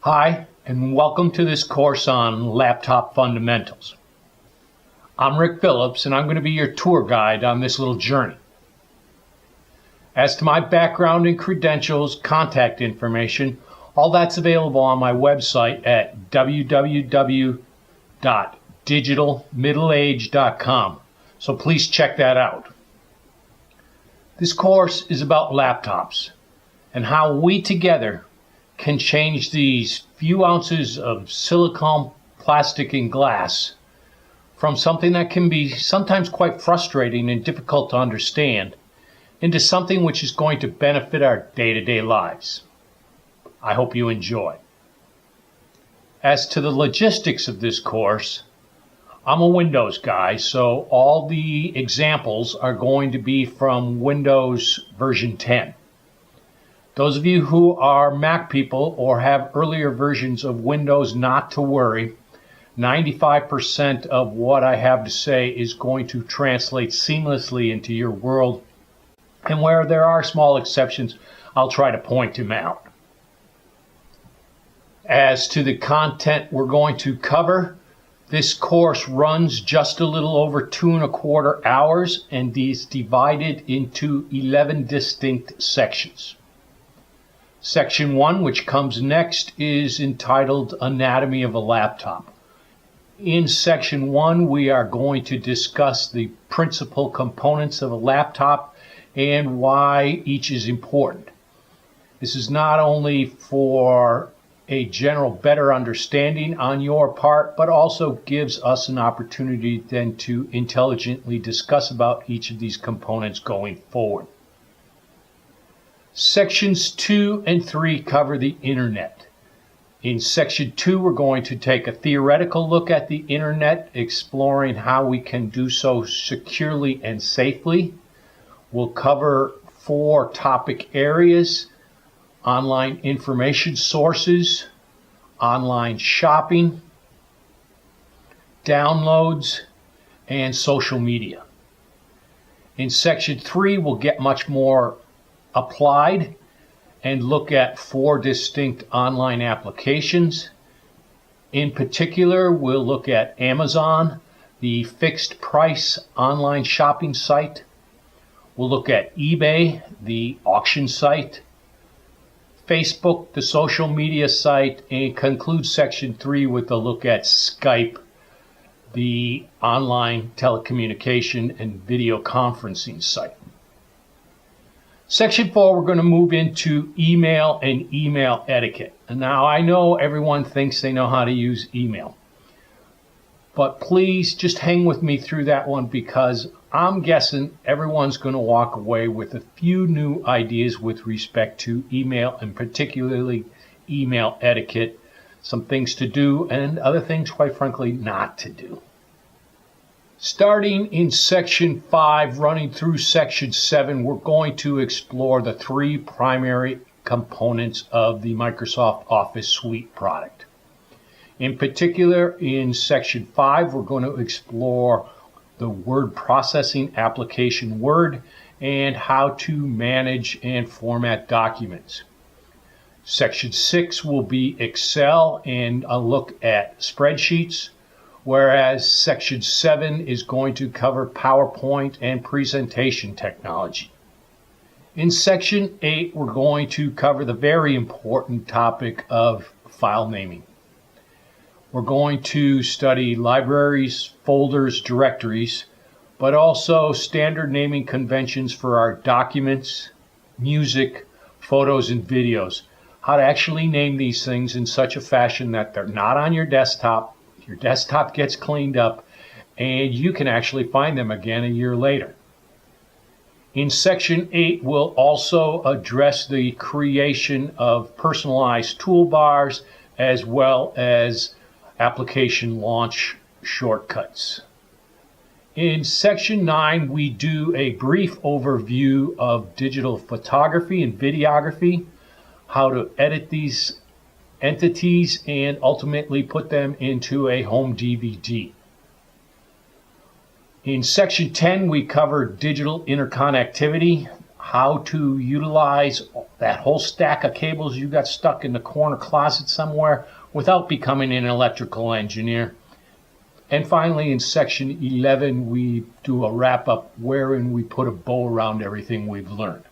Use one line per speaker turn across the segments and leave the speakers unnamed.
Hi, and welcome to this course on laptop fundamentals. I'm Rick Phillips, and I'm going to be your tour guide on this little journey. As to my background and credentials, contact information, all that's available on my website at www.digitalmiddleage.com, so please check that out. This course is about laptops and how we together can change these few ounces of silicone, plastic, and glass from something that can be sometimes quite frustrating and difficult to understand into something which is going to benefit our day-to-day lives. I hope you enjoy. As to the logistics of this course, I'm a Windows guy, so all the examples are going to be from Windows version 10. Those of you who are Mac people or have earlier versions of Windows, not to worry. 95% of what I have to say is going to translate seamlessly into your world. And where there are small exceptions, I'll try to point them out. As to the content we're going to cover, this course runs just a little over 2¼ hours and is divided into 11 distinct sections. Section 1, which comes next, is entitled Anatomy of a Laptop. In Section 1, we are going to discuss the principal components of a laptop and why each is important. This is not only for a general better understanding on your part, but also gives us an opportunity then to intelligently discuss about each of these components going forward. Sections 2 and 3 cover the Internet. In Section 2, we're going to take a theoretical look at the Internet, exploring how we can do so securely and safely. We'll cover 4 topic areas: online information sources, online shopping, downloads, and social media. In Section 3, we'll get much more applied and look at 4 distinct online applications. In particular, we'll look at Amazon, the fixed price online shopping site. We'll look at eBay, the auction site, Facebook, the social media site, and conclude Section 3 with a look at Skype, the online telecommunication and video conferencing site. Section 4, we're going to move into email and email etiquette. And now I know everyone thinks they know how to use email, but please just hang with me through that one, because I'm guessing everyone's going to walk away with a few new ideas with respect to email, and particularly email etiquette, some things to do and other things, quite frankly, not to do. Starting in Section 5, running through Section 7, we're going to explore the 3 primary components of the Microsoft Office Suite product. In particular, in Section 5, we're going to explore the word processing application Word and how to manage and format documents. Section 6 will be Excel and a look at spreadsheets, whereas Section 7 is going to cover PowerPoint and presentation technology. In Section 8, we're going to cover the very important topic of file naming. We're going to study libraries, folders, directories, but also standard naming conventions for our documents, music, photos, and videos. How to actually name these things in such a fashion that they're not on your desktop, your desktop gets cleaned up, and you can actually find them again a year later. In Section 8, we'll also address the creation of personalized toolbars as well as application launch shortcuts. In Section 9, we do a brief overview of digital photography and videography, how to edit these entities and ultimately put them into a home DVD. In Section 10, we cover digital interconnectivity, how to utilize that whole stack of cables you got stuck in the corner closet somewhere without becoming an electrical engineer. And finally, in section 11, we do a wrap-up wherein we put a bow around everything we've learned.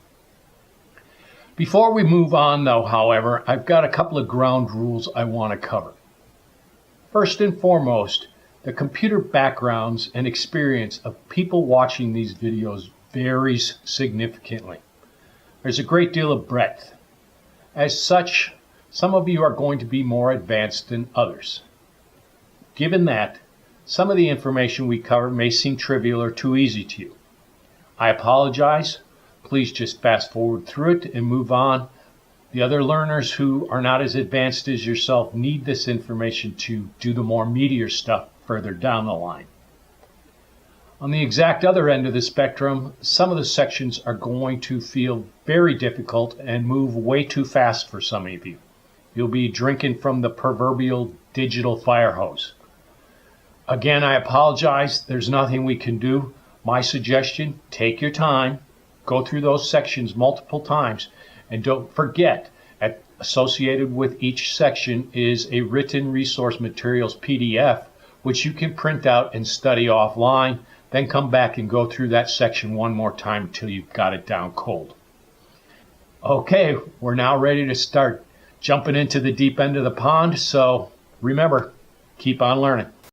Before we move on, though, however, I've got a couple of ground rules I want to cover. First and foremost, the computer backgrounds and experience of people watching these videos varies significantly. There's a great deal of breadth. As such, some of you are going to be more advanced than others. Given that, some of the information we cover may seem trivial or too easy to you. I apologize. Please just fast forward through it and move on. The other learners who are not as advanced as yourself need this information to do the more meatier stuff further down the line. On the exact other end of the spectrum, some of the sections are going to feel very difficult and move way too fast for some of you. You'll be drinking from the proverbial digital fire hose. Again, I apologize. There's nothing we can do. My suggestion, take your time. Go through those sections multiple times, and don't forget, associated with each section is a written resource materials PDF, which you can print out and study offline, then come back and go through that section one more time until you've got it down cold. Okay, we're now ready to start jumping into the deep end of the pond, so remember, keep on learning.